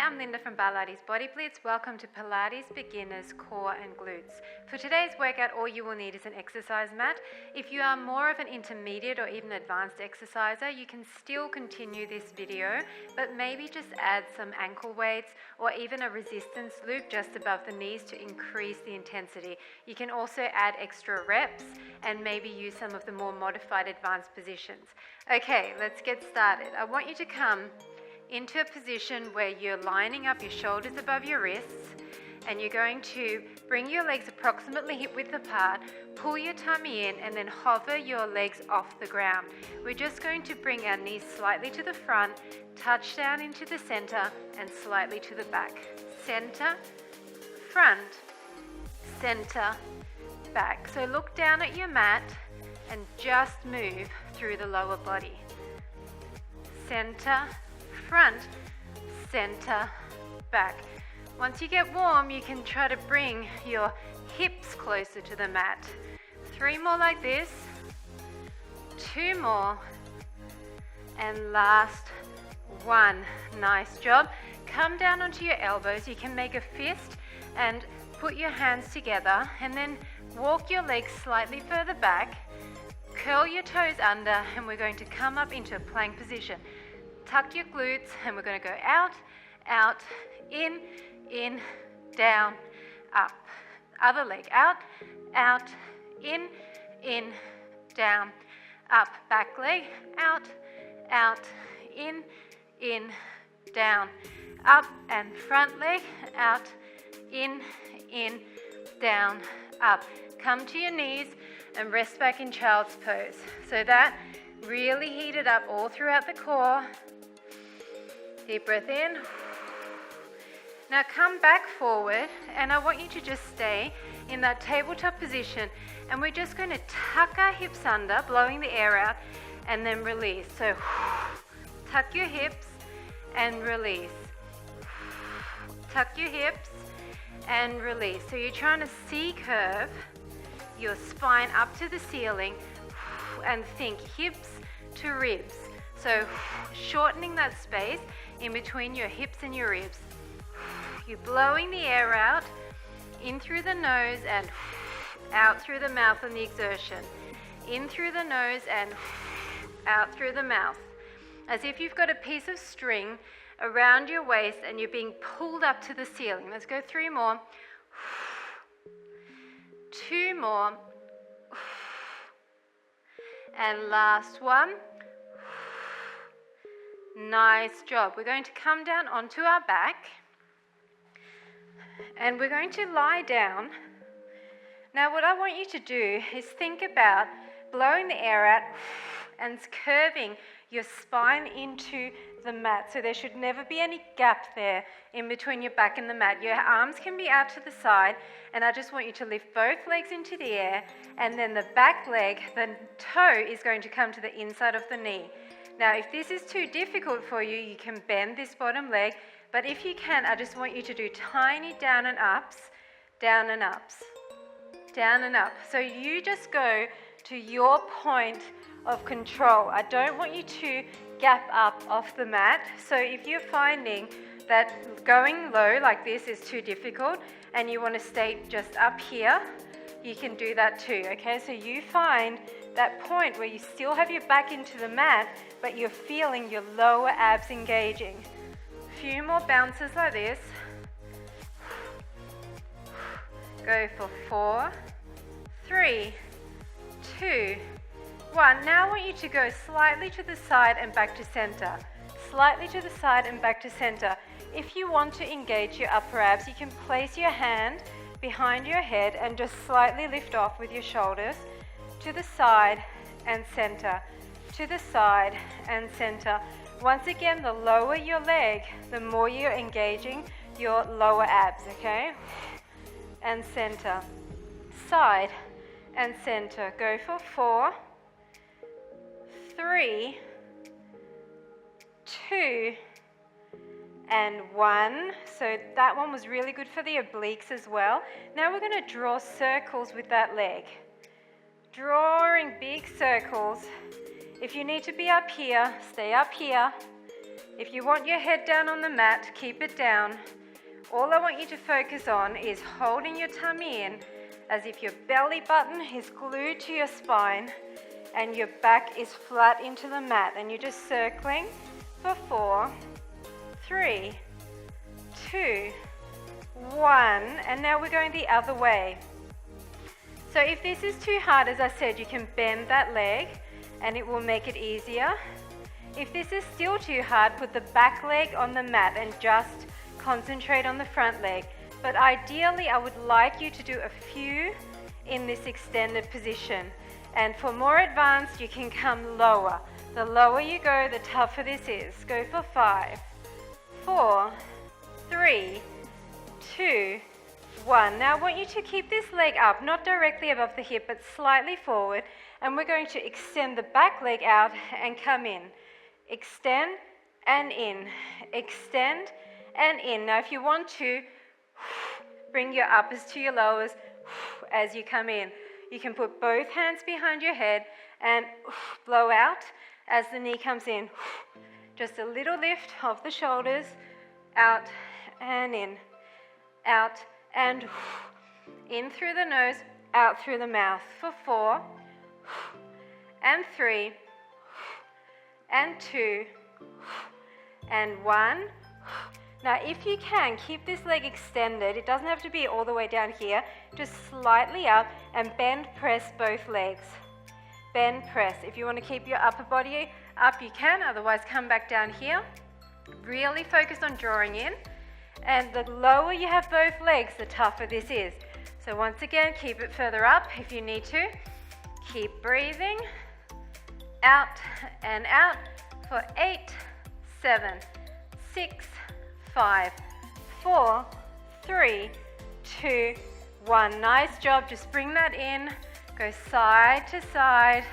I'm Linda from Barlates Body Blitz. Welcome to Pilates Beginners Core and Glutes. For today's workout, all you will need is an exercise mat. If you are more of an intermediate or even advanced exerciser, you can still continue this video, but maybe just add some ankle weights or even a resistance loop just above the knees to increase the intensity. You can also add extra reps and maybe use some of the more modified advanced positions. Okay, let's get started. I want you to come into a position where you're lining up your shoulders above your wrists, and you're going to bring your legs approximately hip width apart, pull your tummy in, and then hover your legs off the ground. We're just going to bring our knees slightly to the front, touch down into the center, and slightly to the back. Center, front, center, back. So look down at your mat and just move through the lower body. Center, front, center, back. Once you get warm, you can try to bring your hips closer to the mat. 3 more like this, 2 more, and last 1. Nice job. Come down onto your elbows. You can make a fist and put your hands together, and then walk your legs slightly further back, curl your toes under, and we're going to come up into a plank position. Tuck your glutes, and we're going to go out, out, in, down, up. Other leg, out, out, in, down, up. Back leg, out, out, in, down, up. And front leg, out, in, down, up. Come to your knees and rest back in child's pose. So that really heated up all throughout the core. Deep breath in. Now come back forward, and I want you to just stay in that tabletop position, and we're just going to tuck our hips under, blowing the air out, and then release. So tuck your hips and release. Tuck your hips and release. So you're trying to C-curve your spine up to the ceiling, and think hips to ribs. So shortening that space in between your hips and your ribs. You're blowing the air out, in through the nose and out through the mouth on the exertion. In through the nose and out through the mouth. As if you've got a piece of string around your waist and you're being pulled up to the ceiling. Let's go 3 more. 2 more. And last one. Nice job. We're going to come down onto our back, and we're going to lie down. Now what I want you to do is think about blowing the air out and curving your spine into the mat. So there should never be any gap there in between your back and the mat. Your arms can be out to the side, and I just want you to lift both legs into the air, and then the back leg, the toe is going to come to the inside of the knee. Now, if this is too difficult for you, you can bend this bottom leg, but if you can, I just want you to do tiny down and ups, down and ups, down and up. So you just go to your point of control. I don't want you to gap up off the mat. So if you're finding that going low like this is too difficult and you want to stay just up here, you can do that too, okay? So you find that point where you still have your back into the mat, but you're feeling your lower abs engaging. A few more bounces like this. Go for 4, 3, 2, 1. Now I want you to go slightly to the side and back to center. Slightly to the side and back to center. If you want to engage your upper abs, you can place your hand behind your head and just slightly lift off with your shoulders to the side and center, to the side and center. Once again, the lower your leg, the more you're engaging your lower abs, okay? And center, side and center. Go for 4, 3, 2, and 1. So that one was really good for the obliques as well. Now we're going to draw circles with that leg. Drawing big circles. If you need to be up here, stay up here. If you want your head down on the mat, keep it down. All I want you to focus on is holding your tummy in as if your belly button is glued to your spine and your back is flat into the mat, and you're just circling for 4, 3, 2, 1, and now we're going the other way. So if this is too hard, as I said, you can bend that leg and it will make it easier. If this is still too hard, put the back leg on the mat and just concentrate on the front leg. But ideally, I would like you to do a few in this extended position. And for more advanced, you can come lower. The lower you go, the tougher this is. Go for 5, 4, 3, 2, 1. Now I want you to keep this leg up, not directly above the hip, but slightly forward. And we're going to extend the back leg out and come in. Extend and in. Extend and in. Now if you want to, bring your uppers to your lowers as you come in. You can put both hands behind your head and blow out as the knee comes in. Just a little lift of the shoulders, out and in, out and in through the nose, out through the mouth for 4 and 3 and 2 and 1. Now if you can, keep this leg extended. It doesn't have to be all the way down here, just slightly up, and bend press both legs. Bend press. If you want to keep your upper body up, you can, otherwise come back down here. Really focus on drawing in, and the lower you have both legs, the tougher this is. So once again, keep it further up if you need to. Keep breathing, out and out for 8, 7, 6, 5, 4, 3, 2, 1. Nice job. Just bring that in. Go side to side.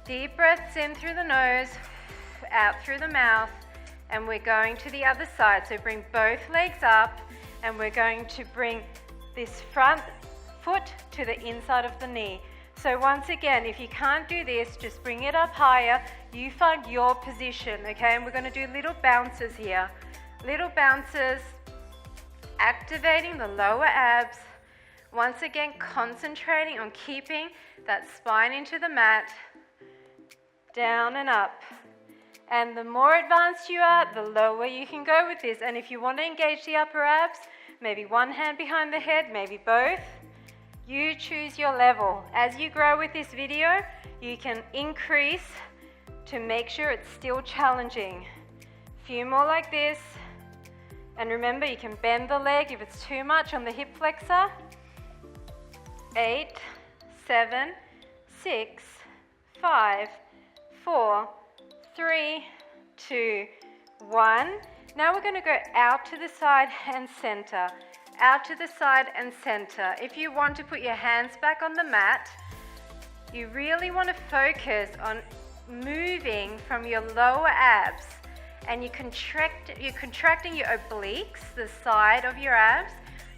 Deep breaths in through the nose, out through the mouth, and we're going to the other side. So bring both legs up, and we're going to bring this front foot to the inside of the knee. So once again, if you can't do this, just bring it up higher. You find your position, okay? And we're going to do little bounces here. Little bounces, activating the lower abs. Once again, concentrating on keeping that spine into the mat, down and up. And the more advanced you are, the lower you can go with this. And if you want to engage the upper abs, maybe one hand behind the head, maybe both. You choose your level. As you grow with this video, you can increase to make sure it's still challenging. A few more like this. And remember, you can bend the leg if it's too much on the hip flexor. 8, 7, 6, 5, 4, 3, 2, 1. Now we're going to go out to the side and center. Out to the side and center. If you want to put your hands back on the mat, you really want to focus on moving from your lower abs, and you're contracting your obliques, the side of your abs,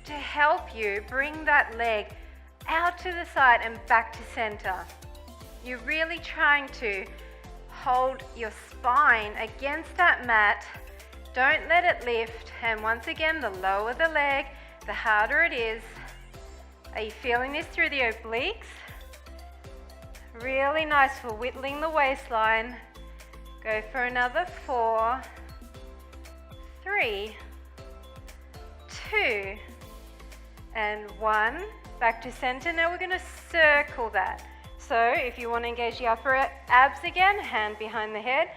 to help you bring that leg out to the side and back to center. You're really trying to hold your spine against that mat. Don't let it lift. And once again, the lower the leg, the harder it is. Are you feeling this through the obliques? Really nice for whittling the waistline. Go for another 4, 3, 2, and 1. Back to center. Now we're going to circle that. So if you want to engage the upper abs again, hand behind the head,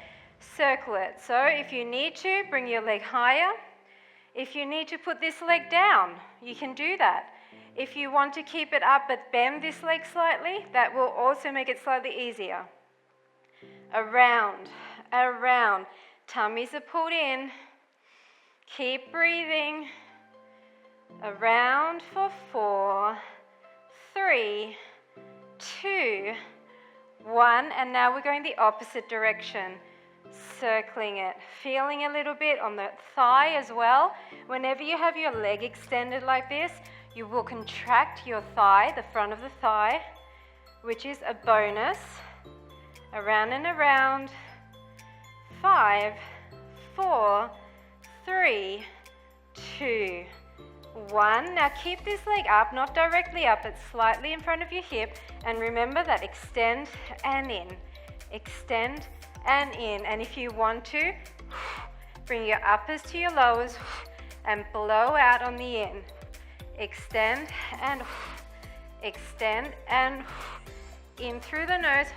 circle it. So if you need to, bring your leg higher. If you need to put this leg down, you can do that. If you want to keep it up but bend this leg slightly, that will also make it slightly easier. Around, around. Tummies are pulled in. Keep breathing. Around for 4, 3, 2, 1. And now we're going the opposite direction. Circling it, feeling a little bit on the thigh as well. Whenever you have your leg extended like this, you will contract your thigh, the front of the thigh, which is a bonus. Around and around. 5, 4, 3, 2, 1. Now keep this leg up, not directly up, it's slightly in front of your hip. And remember that extend and in. Extend and in. And if you want to, bring your uppers to your lowers and blow out on the in. Extend and in through the nose,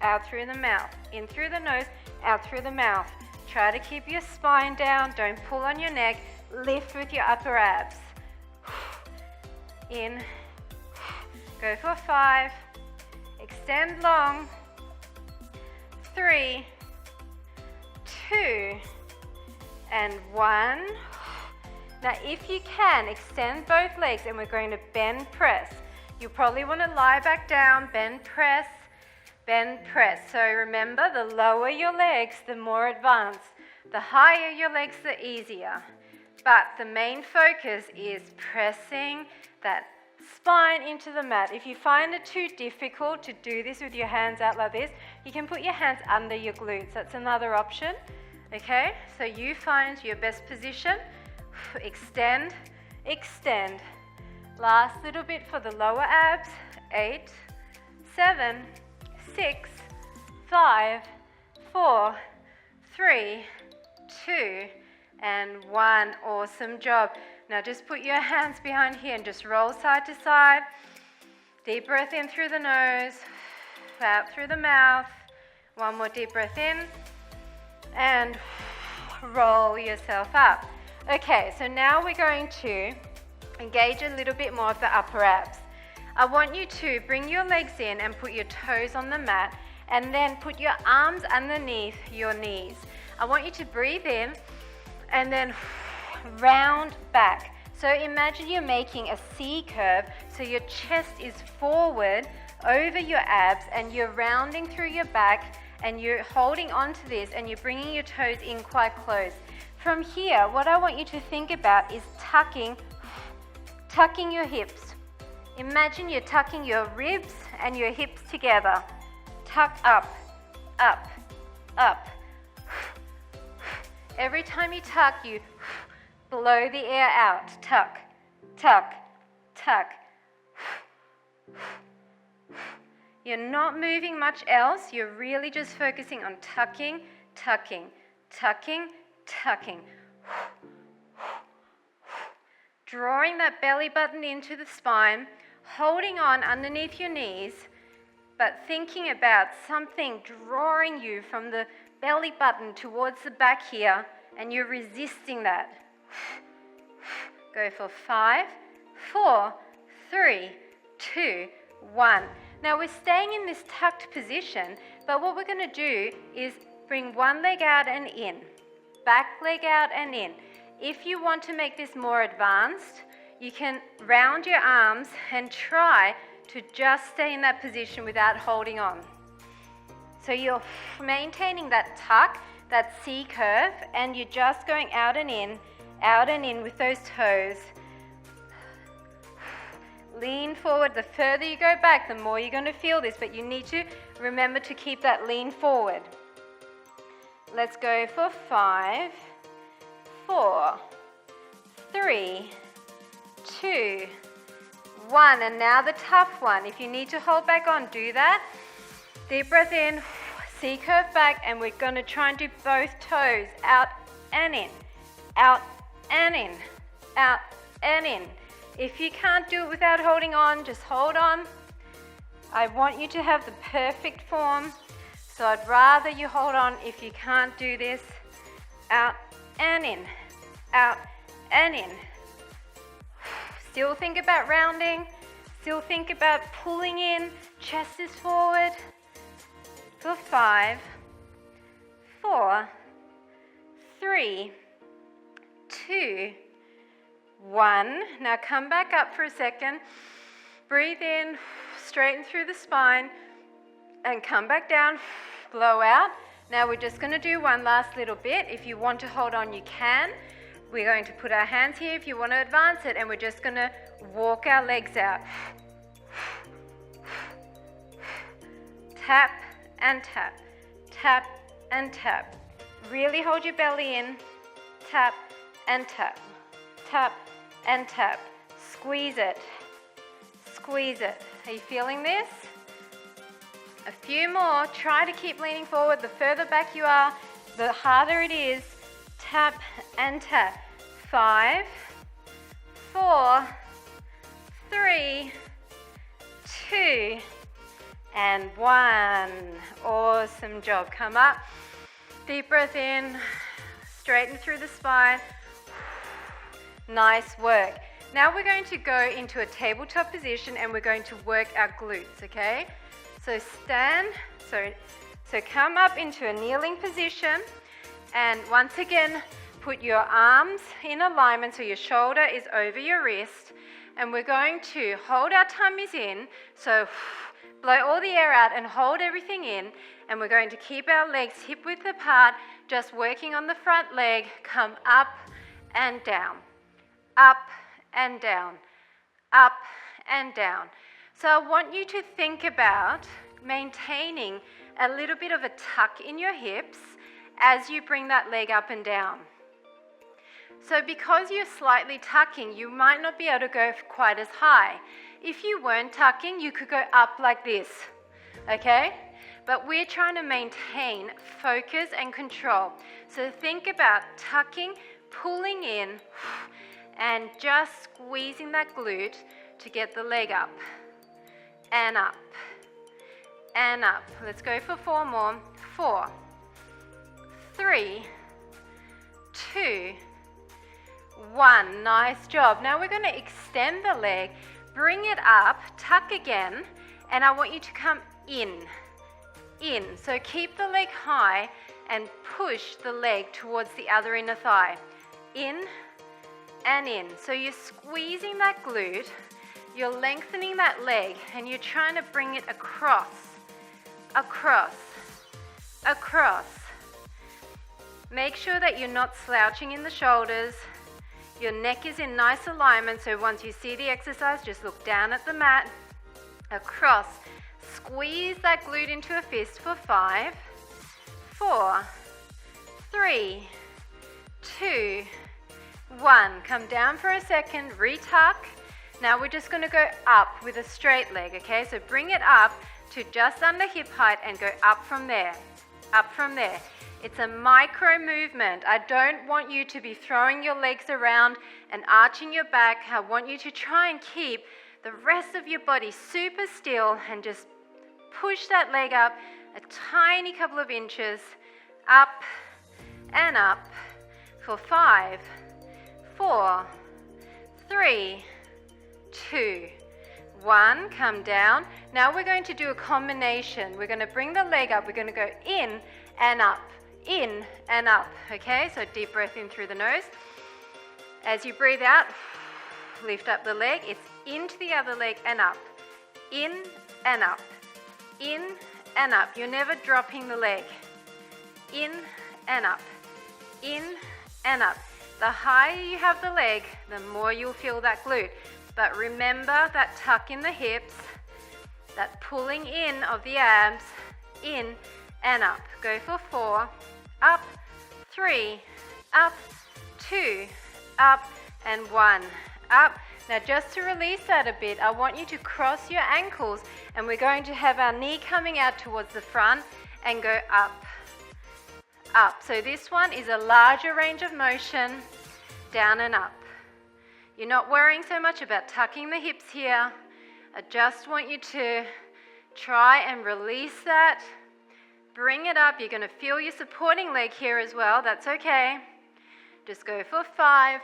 out through the mouth. In through the nose, out through the mouth. Try to keep your spine down. Don't pull on your neck. Lift with your upper abs. In. Go for 5. Extend long. 3, 2, and 1. Now if you can, extend both legs and we're going to bend press. You probably want to lie back down, bend press, bend press. So remember, the lower your legs, the more advanced. The higher your legs, the easier. But the main focus is pressing that spine into the mat. If you find it too difficult to do this with your hands out like this, you can put your hands under your glutes. That's another option. Okay, so you find your best position. Extend, extend. Last little bit for the lower abs. 8, 7, 6, 5, 4, 3, 2, and 1. Awesome job. Now just put your hands behind here and just roll side to side. Deep breath in through the nose, out through the mouth. One more deep breath in and roll yourself up. Okay, so now we're going to engage a little bit more of the upper abs. I want you to bring your legs in and put your toes on the mat and then put your arms underneath your knees. I want you to breathe in and then round back. So imagine you're making a C curve, so your chest is forward over your abs and you're rounding through your back and you're holding onto this and you're bringing your toes in quite close. From here, what I want you to think about is tucking your hips. Imagine you're tucking your ribs and your hips together. Tuck up, up, up. Every time you tuck, you blow the air out. Tuck, tuck, tuck. You're not moving much else. You're really just focusing on tucking, tucking, tucking, tucking. Drawing that belly button into the spine, holding on underneath your knees, but thinking about something drawing you from the belly button towards the back here, and you're resisting that. Go for 5, 4, 3, 2, 1. Now we're staying in this tucked position, but what we're going to do is bring one leg out and in, back leg out and in. If you want to make this more advanced, you can round your arms and try to just stay in that position without holding on. So you're maintaining that tuck, that C curve, and you're just going out and in with those toes. Lean forward. The further you go back, the more you're going to feel this, but you need to remember to keep that lean forward. Let's go for 5, 4, 3, 2, 1. And now the tough one. If you need to hold back on, do that. Deep breath in, C curve back, and we're going to try and do both toes out and in, out and in, out and in. If you can't do it without holding on, just hold on. I want you to have the perfect form, so I'd rather you hold on if you can't do this. Out and in, out and in. Still think about rounding, still think about pulling in, chest is forward. For 5, 4, 3, 2, 1. Now come back up for a second. Breathe in, straighten through the spine, and come back down, blow out. Now we're just going to do one last little bit. If you want to hold on, you can. We're going to put our hands here if you want to advance it, and we're just going to walk our legs out. Tap and tap, tap and tap. Really hold your belly in. Tap and tap. Tap and tap. Squeeze it. Squeeze it. Are you feeling this? A few more. Try to keep leaning forward. The further back you are, the harder it is. Tap and tap. 5, 4, 3, 2, and 1. Awesome job. Come up. Deep breath in. Straighten through the spine. Nice work. Now we're going to go into a tabletop position and we're going to work our glutes, okay? So stand, so come up into a kneeling position, and once again, put your arms in alignment so your shoulder is over your wrist, and we're going to hold our tummies in, so blow all the air out and hold everything in, and we're going to keep our legs hip width apart, just working on the front leg. Come up and down, up and down, up and down. So I want you to think about maintaining a little bit of a tuck in your hips as you bring that leg up and down. So because you're slightly tucking, you might not be able to go quite as high. If you weren't tucking, you could go up like this, okay? But we're trying to maintain focus and control. So think about tucking, pulling in, and just squeezing that glute to get the leg up and up and up. Let's go for 4 more. 4, 3, 2, 1. Nice job. Now we're going to extend the leg, bring it up, tuck again, and I want you to come in. So keep the leg high and push the leg towards the other inner thigh. In and in. So you're squeezing that glute, you're lengthening that leg, and you're trying to bring it across, across, across. Make sure that you're not slouching in the shoulders. Your neck is in nice alignment, so once you see the exercise, just look down at the mat, across. Squeeze that glute into a fist for 5, 4, 3, 2, 1. Come down for a second, retuck. Now we're just going to go up with a straight leg, okay? So bring it up to just under hip height and go up from there, up from there. It's a micro movement. I don't want you to be throwing your legs around and arching your back. I want you to try and keep the rest of your body super still and just push that leg up a tiny couple of inches, up and up for 5, 4, 3, 2, 1. Come down. Now we're going to do a combination. We're going to bring the leg up. We're going to go in and up, in and up. Okay, so deep breath in through the nose. As you breathe out, lift up the leg. It's into the other leg and up, in and up, in and up. You're never dropping the leg. In and up, in and up. The higher you have the leg, the more you'll feel that glute. But remember that tuck in the hips, that pulling in of the abs, in and up. Go for 4, up, 3, up, 2, up, and 1, up. Now just to release that a bit, I want you to cross your ankles, and we're going to have our knee coming out towards the front and go up, up. So this one is a larger range of motion, down and up. You're not worrying so much about tucking the hips here. I just want you to try and release that. Bring it up. You're going to feel your supporting leg here as well. That's okay. Just go for 5,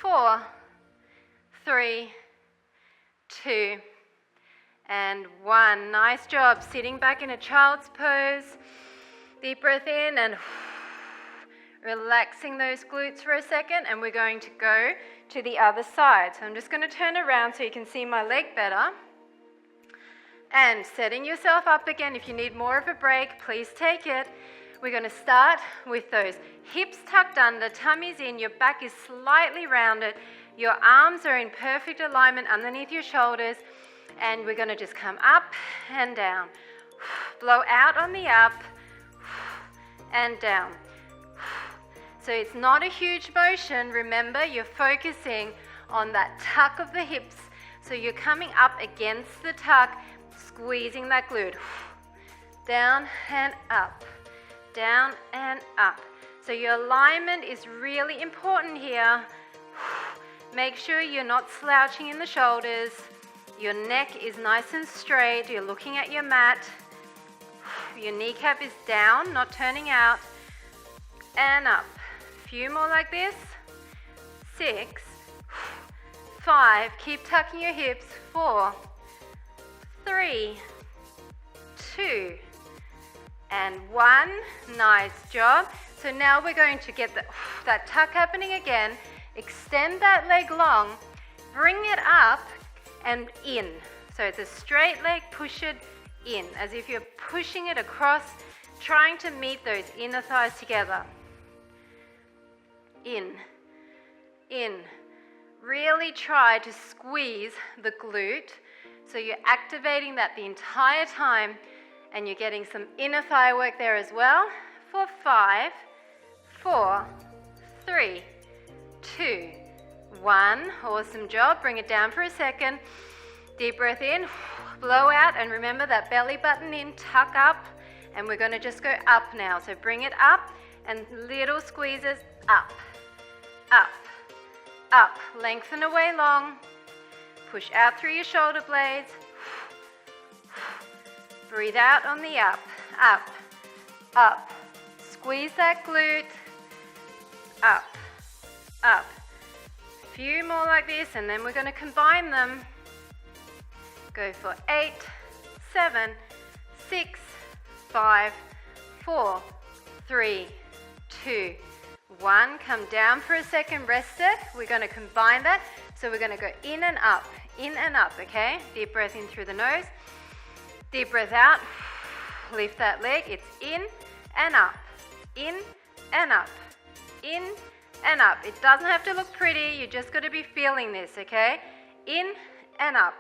4, 3, 2, and 1. Nice job. Sitting back in a child's pose. Deep breath in and relaxing those glutes for a second, and we're going to go to the other side. So I'm just going to turn around so you can see my leg better. And setting yourself up again. If you need more of a break, please take it. We're going to start with those hips tucked under, tummies in, your back is slightly rounded, your arms are in perfect alignment underneath your shoulders, and we're going to just come up and down. Blow out on the up, and down. So it's not a huge motion. Remember, you're focusing on that tuck of the hips. So you're coming up against the tuck, squeezing that glute. Down and up, down and up. So your alignment is really important here. Make sure you're not slouching in the shoulders. Your neck is nice and straight. You're looking at your mat. Your kneecap is down, not turning out. And up. A few more like this. 6, 5. Keep tucking your hips. 4, 3, 2, and 1. Nice job. So now we're going to get that tuck happening again. Extend that leg long. Bring it up and in. So it's a straight leg, push it in, as if you're pushing it across, trying to meet those inner thighs together. In, in. Really try to squeeze the glute, so you're activating that the entire time, and you're getting some inner thigh work there as well. For 5, 4, 3, 2, 1. Awesome job. Bring it down for a second. Deep breath in, blow out, and remember that belly button in, tuck up, and we're going to just go up now. So bring it up and little squeezes up, up, up. Lengthen away long. Push out through your shoulder blades. Breathe out on the up, up, up. Squeeze that glute. Up, up. A few more like this, and then we're going to combine them. Go for 8, 7, 6, 5, 4, 3, 2, 1. Come down for a second, rest it. We're going to combine that. So we're going to go in and up, okay? Deep breath in through the nose. Deep breath out. Lift that leg. It's in and up, in and up, in and up. It doesn't have to look pretty. You just got to be feeling this, okay? In and up.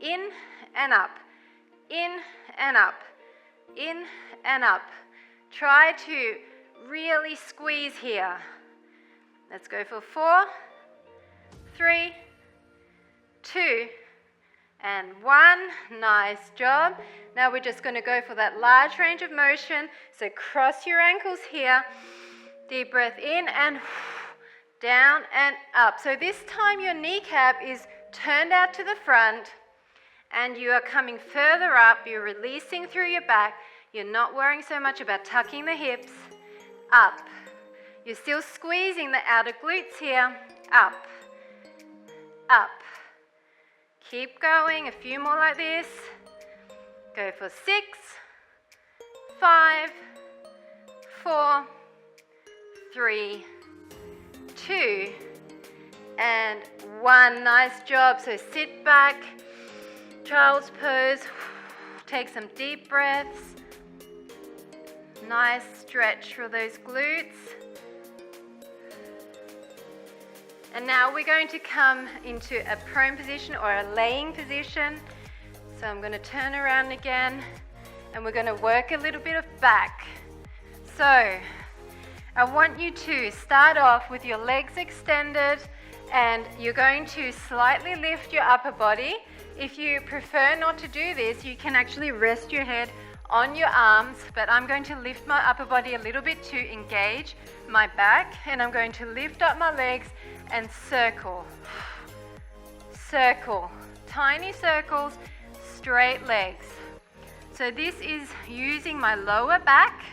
In and up, in and up, in and up. Try to really squeeze here. Let's go for 4, 3, 2, and 1. Nice job. Now we're just going to go for that large range of motion. So cross your ankles here. Deep breath in and down and up. So this time your kneecap is turned out to the front, and you are coming further up. You're releasing through your back. You're not worrying so much about tucking the hips. Up. You're still squeezing the outer glutes here. Up. Up. Keep going. A few more like this. Go for 6, 5, 4, 3, 2, and 1. Nice job. So sit back. Child's pose. Take some deep breaths. Nice stretch for those glutes. And now we're going to come into a prone position or a laying position. So I'm going to turn around again, and we're going to work a little bit of back. So I want you to start off with your legs extended, and you're going to slightly lift your upper body. If you prefer not to do this, you can actually rest your head on your arms, but I'm going to lift my upper body a little bit to engage my back, and I'm going to lift up my legs and circle. Circle. Tiny circles, straight legs. So this is using my lower back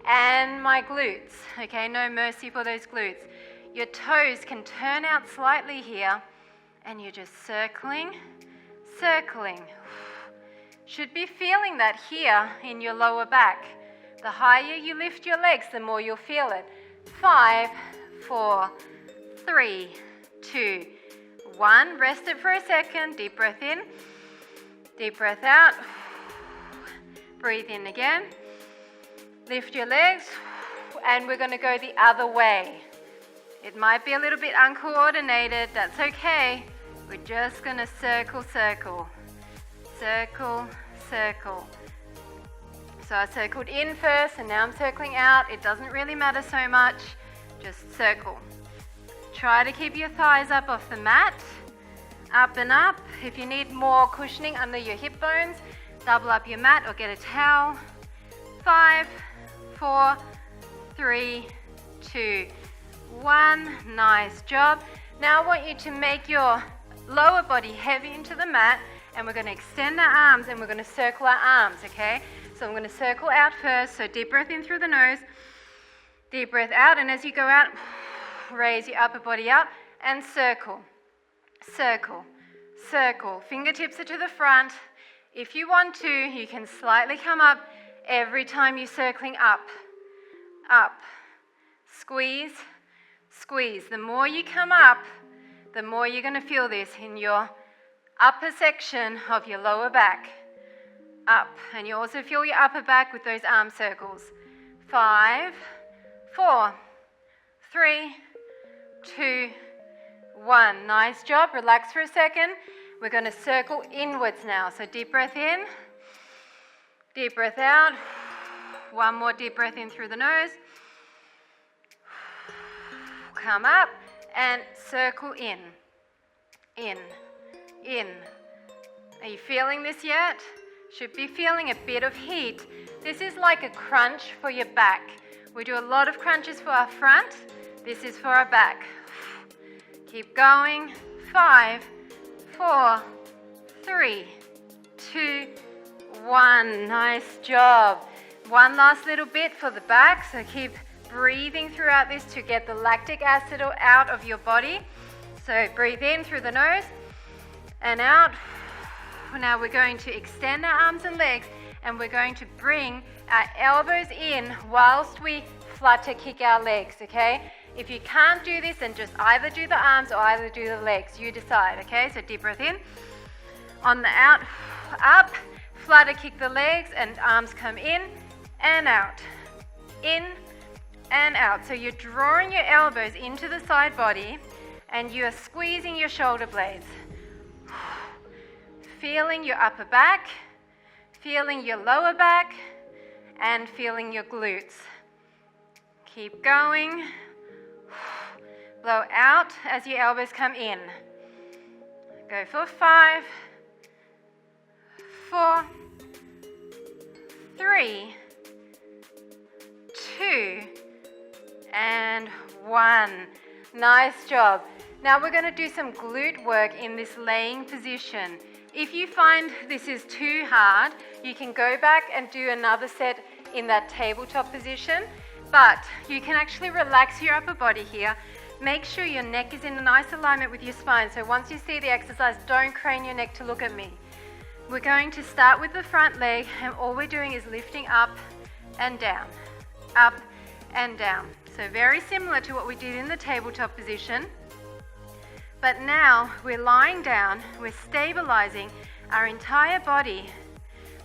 and my glutes. Okay, no mercy for those glutes. Your toes can turn out slightly here, and you're just circling. Circling. Should be feeling that here in your lower back. The higher you lift your legs, the more you'll feel it. 5, 4, 3, 2, 1. Rest it for a second. Deep breath in. Deep breath out. Breathe in again. Lift your legs. And we're going to go the other way. It might be a little bit uncoordinated. That's okay. We're just going to circle, circle. Circle, circle. So I circled in first and now I'm circling out. It doesn't really matter so much. Just circle. Try to keep your thighs up off the mat. Up and up. If you need more cushioning under your hip bones, double up your mat or get a towel. 5, 4, 3, 2, 1. Nice job. Now I want you to make your lower body heavy into the mat, and we're going to extend our arms and we're going to circle our arms, okay? So I'm going to circle out first. So deep breath in through the nose, deep breath out, and as you go out, raise your upper body up and circle, circle, circle. Fingertips are to the front. If you want to, you can slightly come up every time you're circling up, up. Squeeze, squeeze. The more you come up, the more you're going to feel this in your upper section of your lower back. Up. And you also feel your upper back with those arm circles. 5, 4, 3, 2, 1. Nice job. Relax for a second. We're going to circle inwards now. So deep breath in, deep breath out. One more deep breath in through the nose. Come up and circle in, in, in. Are you feeling this yet? Should be feeling a bit of heat. This is like a crunch for your back. We do a lot of crunches for our front. This is for our back. Keep going. 5, 4, 3, 2, 1. Nice job. One last little bit for the back. So keep breathing throughout this to get the lactic acid out of your body. So breathe in through the nose and out. Now we're going to extend our arms and legs, and we're going to bring our elbows in whilst we flutter kick our legs, okay? If you can't do this, then just either do the arms or either do the legs. You decide, okay? So deep breath in. On the out, up, flutter kick the legs, and arms come in and out. In and out. So you're drawing your elbows into the side body and you are squeezing your shoulder blades. Feeling your upper back, feeling your lower back, and feeling your glutes. Keep going. Blow out as your elbows come in. Go for 5, 4, 3, 2, and 1. Nice job. Now we're going to do some glute work in this laying position. If you find this is too hard, you can go back and do another set in that tabletop position, but you can actually relax your upper body here. Make sure your neck is in a nice alignment with your spine. So once you see the exercise, don't crane your neck to look at me. We're going to start with the front leg, and all we're doing is lifting up and down, up and down. So very similar to what we did in the tabletop position. But now we're lying down, we're stabilizing our entire body.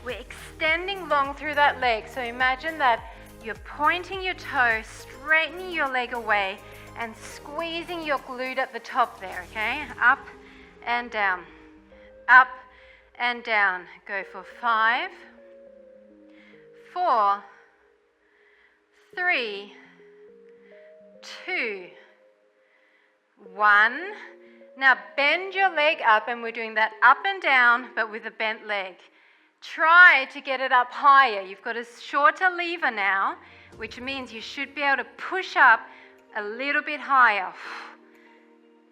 We're extending long through that leg. So imagine that you're pointing your toe, straightening your leg away, and squeezing your glute at the top there, okay? Up and down, up and down. Go for 5, 4, 3, 2, 1. Now bend your leg up, and we're doing that up and down, but with a bent leg. Try to get it up higher. You've got a shorter lever now, which means you should be able to push up a little bit higher.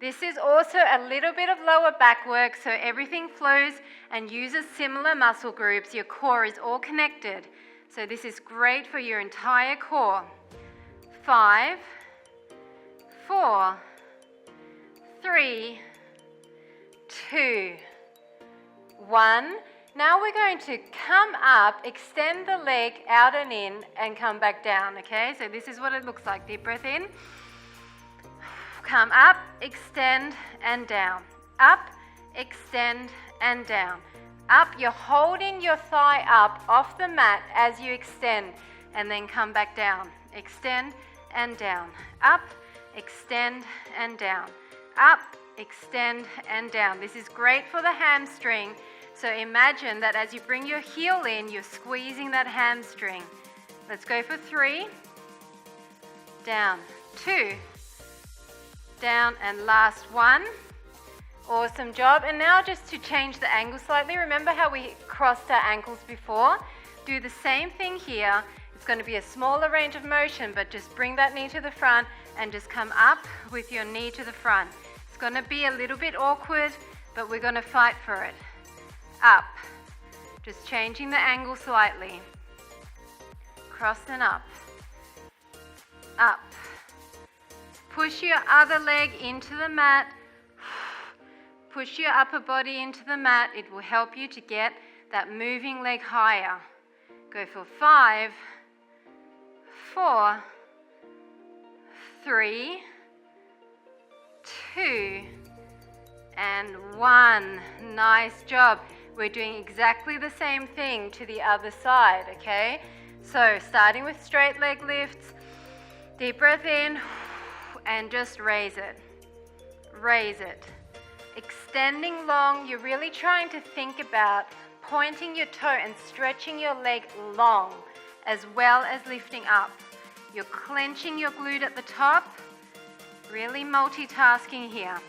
This is also a little bit of lower back work, so everything flows and uses similar muscle groups. Your core is all connected. So this is great for your entire core. 5, 4, 3, 2, 1. Now we're going to come up, extend the leg out and in, and come back down, okay? So this is what it looks like. Deep breath in. Come up, extend, and down. Up, extend, and down. Up, you're holding your thigh up off the mat as you extend, and then come back down. Extend and down. Up, extend, and down. Up, extend, and down. This is great for the hamstring. So imagine that as you bring your heel in, you're squeezing that hamstring. Let's go for 3, down, 2, down, and last 1. Awesome job. And now just to change the angle slightly, remember how we crossed our ankles before? Do the same thing here. It's going to be a smaller range of motion, but just bring that knee to the front and just come up with your knee to the front. It's going to be a little bit awkward, but we're going to fight for it. Up. Just changing the angle slightly. Cross and up. Up. Push your other leg into the mat. Push your upper body into the mat. It will help you to get that moving leg higher. Go for 5, 4, 3, 2, and 1. Nice job. We're doing exactly the same thing to the other side, okay? So starting with straight leg lifts, deep breath in, and just raise it. Raise it. Extending long, you're really trying to think about pointing your toe and stretching your leg long as well as lifting up. You're clenching your glute at the top, really multitasking here.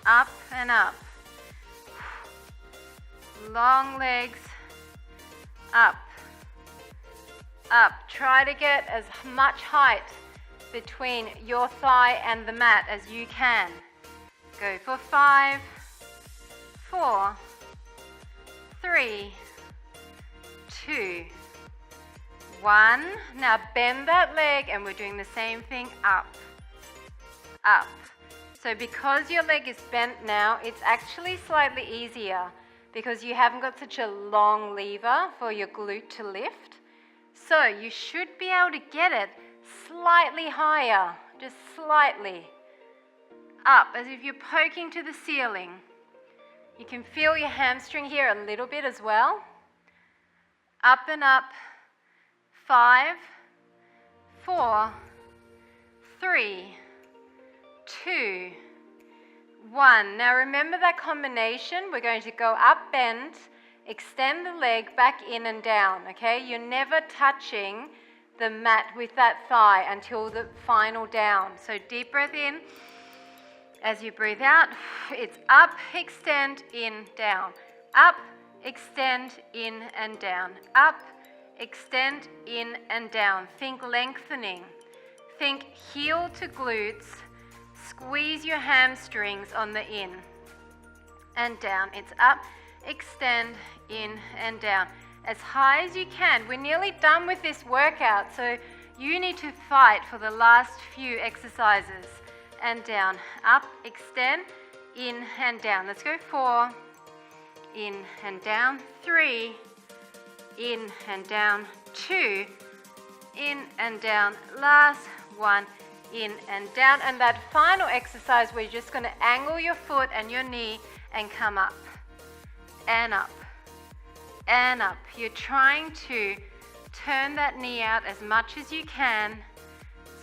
Up and up. Long legs, up, up. Try to get as much height between your thigh and the mat as you can. Go for 5, 4, 3, 2, 1. Now bend that leg and we're doing the same thing, up, up. So because your leg is bent now, it's actually slightly easier because you haven't got such a long lever for your glute to lift. So you should be able to get it slightly higher, just slightly. Up, as if you're poking to the ceiling. You can feel your hamstring here a little bit as well. Up and up. 5, 4, 3, 2, 1. Now remember that combination. We're going to go up, bend, extend the leg back in and down, okay? You're never touching the mat with that thigh until the final down. So deep breath in. As you breathe out, it's up, extend, in, down. Up, extend, in and down. Up, extend, in and down. Think lengthening. Think heel to glutes. Squeeze your hamstrings on the in and down. It's up, extend, in and down. As high as you can. We're nearly done with this workout, so you need to fight for the last few exercises. And down, up, extend, in and down. Let's go 4, in and down, 3, in and down, 2, in and down, last 1, in and down. And that final exercise, we're just going to angle your foot and your knee and come up and up and up. You're trying to turn that knee out as much as you can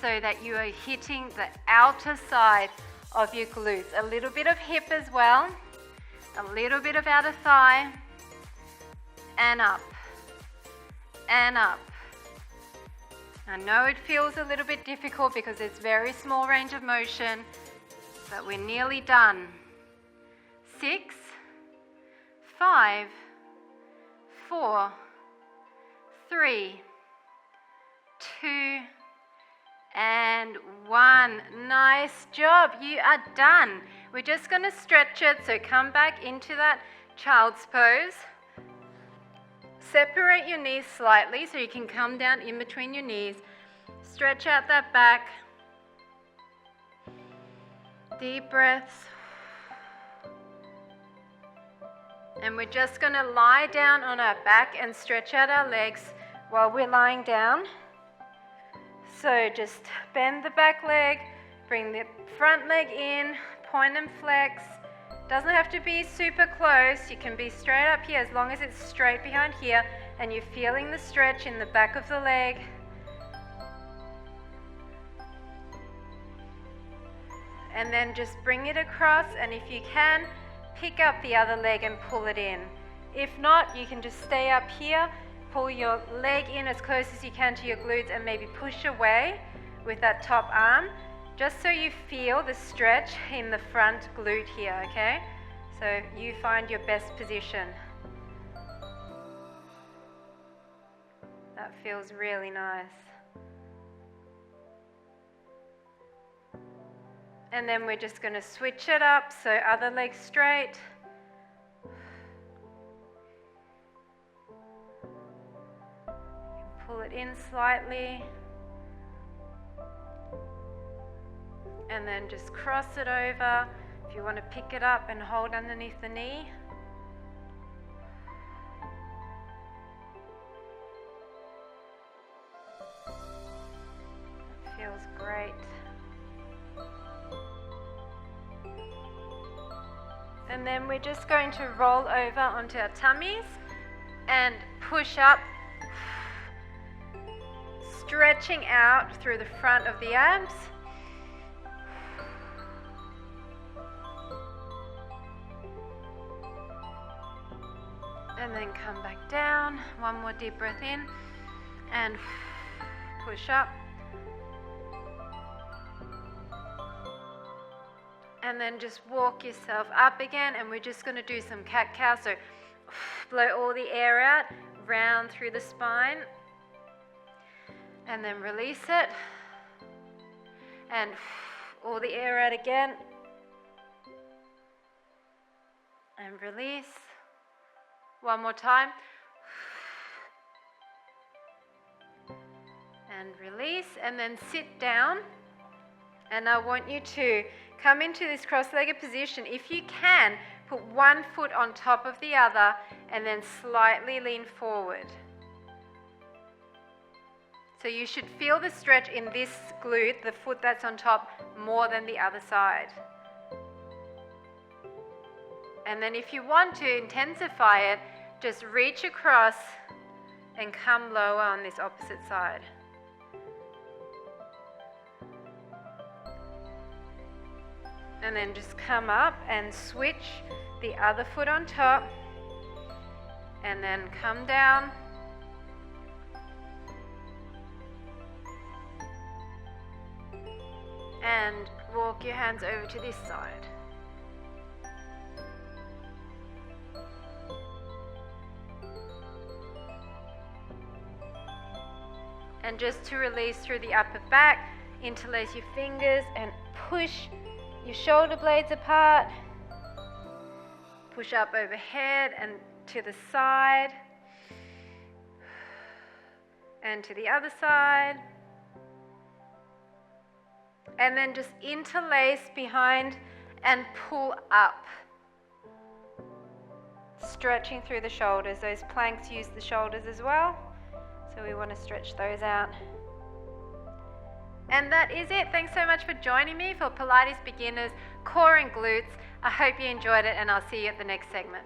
so that you are hitting the outer side of your glutes. A little bit of hip as well, a little bit of outer thigh, and up, and up. I know it feels a little bit difficult because it's very small range of motion, but we're nearly done. 6, 5, 4, 3, 2, and 1. Nice job. You are done. We're just going to stretch it. So come back into that child's pose. Separate your knees slightly so you can come down in between your knees. Stretch out that back. Deep breaths. And we're just going to lie down on our back and stretch out our legs while we're lying down. So just bend the back leg, bring the front leg in, point and flex. Doesn't have to be super close. You can be straight up here as long as it's straight behind here and you're feeling the stretch in the back of the leg. And then just bring it across, and if you can, pick up the other leg and pull it in. If not, you can just stay up here, pull your leg in as close as you can to your glutes and maybe push away with that top arm, just so you feel the stretch in the front glute here, okay? So you find your best position. That feels really nice. And then we're just going to switch it up, so other leg straight. Pull it in slightly. And then just cross it over. If you want to pick it up and hold underneath the knee. That feels great. And then we're just going to roll over onto our tummies and push up, stretching out through the front of the abs. And then come back down. One more deep breath in and push up. And then just walk yourself up again, and we're just going to do some cat-cow. So blow all the air out, round through the spine, and then release it. And all the air out again. And release. One more time. And release, and then sit down. And I want you to come into this cross-legged position. If you can, put one foot on top of the other and then slightly lean forward. So you should feel the stretch in this glute, the foot that's on top, more than the other side. And then if you want to intensify it, just reach across and come lower on this opposite side. And then just come up and switch the other foot on top. And then come down. And walk your hands over to this side. And just to release through the upper back, interlace your fingers and push your shoulder blades apart. Push up overhead and to the side. And to the other side. And then just interlace behind and pull up. Stretching through the shoulders. Those planks use the shoulders as well. So we want to stretch those out. And that is it. Thanks so much for joining me for Pilates Beginners Core and Glutes. I hope you enjoyed it, and I'll see you at the next segment.